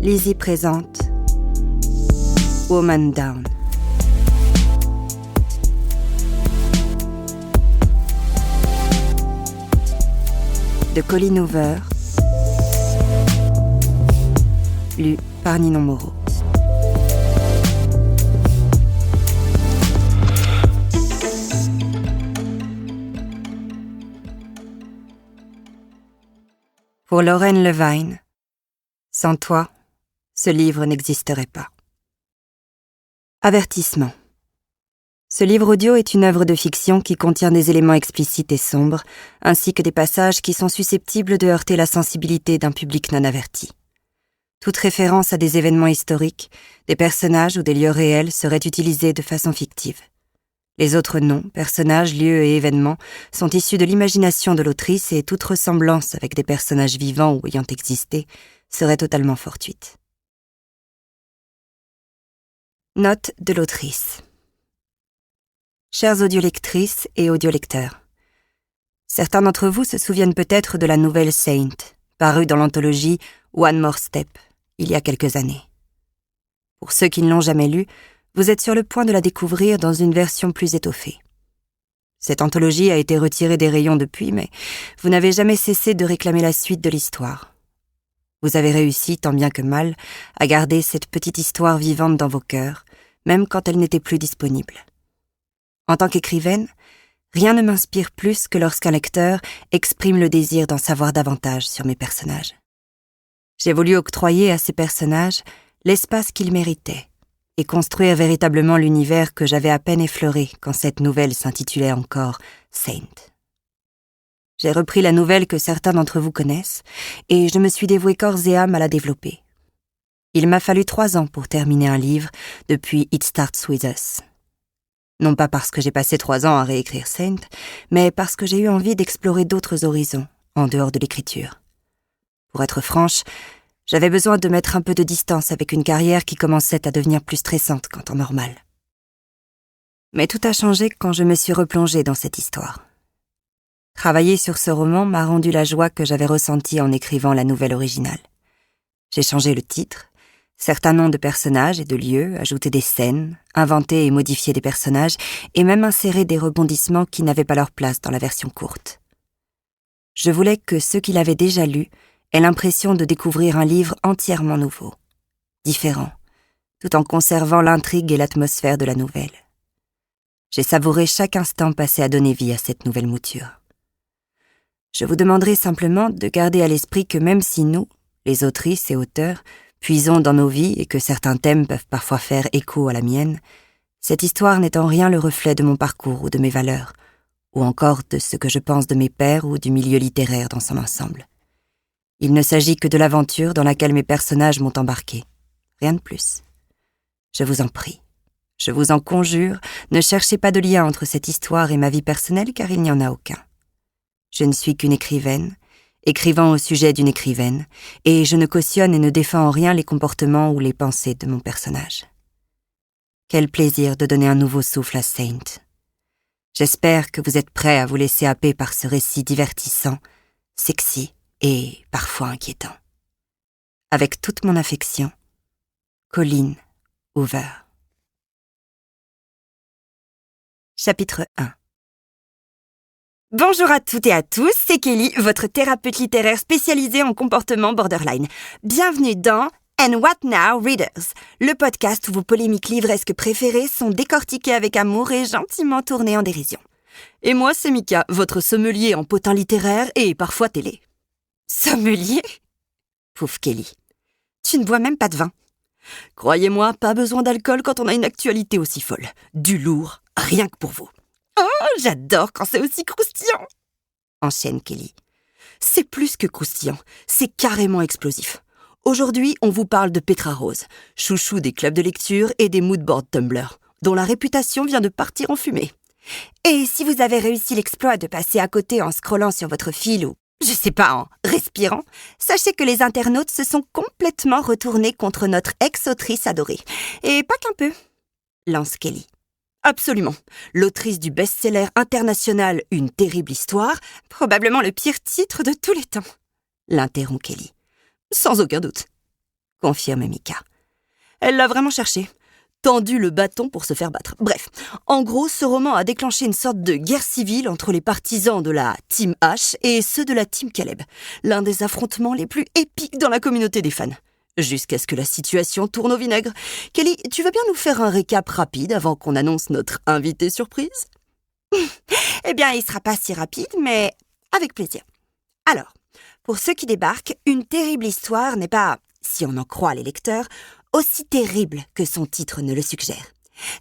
Lizzie présente Woman Down. De Colleen Hoover, lu par Ninon Moreau. Pour Lauren Levine, sans toi, ce livre n'existerait pas. Avertissement. Ce livre audio est une œuvre de fiction qui contient des éléments explicites et sombres, ainsi que des passages qui sont susceptibles de heurter la sensibilité d'un public non averti. Toute référence à des événements historiques, des personnages ou des lieux réels serait utilisée de façon fictive. Les autres noms, personnages, lieux et événements sont issus de l'imagination de l'autrice et toute ressemblance avec des personnages vivants ou ayant existé serait totalement fortuite. Note de l'autrice. Chères audiolectrices et audiolecteurs, certains d'entre vous se souviennent peut-être de la nouvelle Saint, parue dans l'anthologie One More Step, il y a quelques années. Pour ceux qui ne l'ont jamais lue, vous êtes sur le point de la découvrir dans une version plus étoffée. Cette anthologie a été retirée des rayons depuis, mais vous n'avez jamais cessé de réclamer la suite de l'histoire. Vous avez réussi, tant bien que mal, à garder cette petite histoire vivante dans vos cœurs, même quand elle n'était plus disponible. En tant qu'écrivaine, rien ne m'inspire plus que lorsqu'un lecteur exprime le désir d'en savoir davantage sur mes personnages. J'ai voulu octroyer à ces personnages l'espace qu'ils méritaient et construire véritablement l'univers que j'avais à peine effleuré quand cette nouvelle s'intitulait encore Saint. J'ai repris la nouvelle que certains d'entre vous connaissent et je me suis dévouée corps et âme à la développer. Il m'a fallu 3 ans pour terminer un livre depuis It Starts With Us. Non pas parce que j'ai passé 3 ans à réécrire Saint, mais parce que j'ai eu envie d'explorer d'autres horizons, en dehors de l'écriture. Pour être franche, j'avais besoin de mettre un peu de distance avec une carrière qui commençait à devenir plus stressante qu'en temps normal. Mais tout a changé quand je me suis replongée dans cette histoire. Travailler sur ce roman m'a rendu la joie que j'avais ressentie en écrivant la nouvelle originale. J'ai changé le titre, certains noms de personnages et de lieux, ajouté des scènes, inventé et modifié des personnages, et même inséré des rebondissements qui n'avaient pas leur place dans la version courte. Je voulais que ceux qui l'avaient déjà lu aient l'impression de découvrir un livre entièrement nouveau, différent, tout en conservant l'intrigue et l'atmosphère de la nouvelle. J'ai savouré chaque instant passé à donner vie à cette nouvelle mouture. Je vous demanderai simplement de garder à l'esprit que même si nous, les autrices et auteurs, puisons dans nos vies et que certains thèmes peuvent parfois faire écho à la mienne, cette histoire n'est en rien le reflet de mon parcours ou de mes valeurs, ou encore de ce que je pense de mes pairs ou du milieu littéraire dans son ensemble. Il ne s'agit que de l'aventure dans laquelle mes personnages m'ont embarqué. Rien de plus. Je vous en prie, je vous en conjure, ne cherchez pas de lien entre cette histoire et ma vie personnelle car il n'y en a aucun. Je ne suis qu'une écrivaine, écrivant au sujet d'une écrivaine, et je ne cautionne et ne défends en rien les comportements ou les pensées de mon personnage. Quel plaisir de donner un nouveau souffle à Saint. J'espère que vous êtes prêts à vous laisser happer par ce récit divertissant, sexy et parfois inquiétant. Avec toute mon affection, Colleen Hoover. Chapitre 1. Bonjour à toutes et à tous, c'est Kelly, votre thérapeute littéraire spécialisée en comportement borderline. Bienvenue dans And What Now Readers, le podcast où vos polémiques livresques préférées sont décortiquées avec amour et gentiment tournées en dérision. Et moi, c'est Mika, votre sommelier en potins littéraire et parfois télé. Sommelier ? Pouf Kelly. Tu ne bois même pas de vin. Croyez-moi, pas besoin d'alcool quand on a une actualité aussi folle. Du lourd, rien que pour vous. Oh, j'adore quand c'est aussi croustillant, enchaîne Kelly. C'est plus que croustillant, c'est carrément explosif. Aujourd'hui, on vous parle de Petra Rose, chouchou des clubs de lecture et des moodboards Tumblr, dont la réputation vient de partir en fumée. Et si vous avez réussi l'exploit de passer à côté en scrollant sur votre fil ou, je sais pas, en respirant, sachez que les internautes se sont complètement retournés contre notre ex-autrice adorée. Et pas qu'un peu, lance Kelly. Absolument. L'autrice du best-seller international « Une terrible histoire », probablement le pire titre de tous les temps. L'interrompt Kelly. Sans aucun doute. confirme Mika. Elle l'a vraiment cherché. Tendu le bâton pour se faire battre. Bref, en gros, ce roman a déclenché une sorte de guerre civile entre les partisans de la Team H et ceux de la Team Caleb. L'un des affrontements les plus épiques dans la communauté des fans. Jusqu'à ce que la situation tourne au vinaigre. Kelly, tu veux bien nous faire un récap rapide avant qu'on annonce notre invité surprise? Eh bien, il sera pas si rapide, mais avec plaisir. Alors, pour ceux qui débarquent, une terrible histoire n'est pas, si on en croit les lecteurs, aussi terrible que son titre ne le suggère.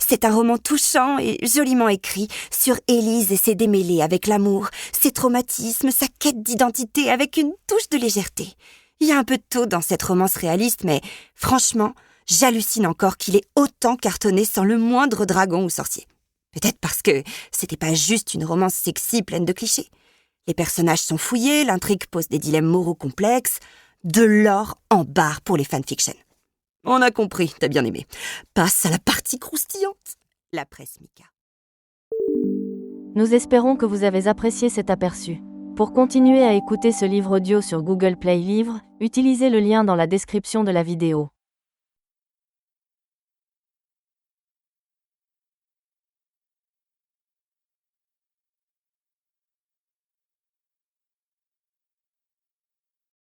C'est un roman touchant et joliment écrit sur Élise et ses démêlés avec l'amour, ses traumatismes, sa quête d'identité avec une touche de légèreté. Il y a un peu de tout dans cette romance réaliste, mais franchement, j'hallucine encore qu'il ait autant cartonné sans le moindre dragon ou sorcier. Peut-être parce que c'était pas juste une romance sexy pleine de clichés. Les personnages sont fouillés, l'intrigue pose des dilemmes moraux complexes, de l'or en barre pour les fanfictions. On a compris, t'as bien aimé. Passe à la partie croustillante. La presse Mika. Nous espérons que vous avez apprécié cet aperçu. Pour continuer à écouter ce livre audio sur Google Play Livres, utilisez le lien dans la description de la vidéo.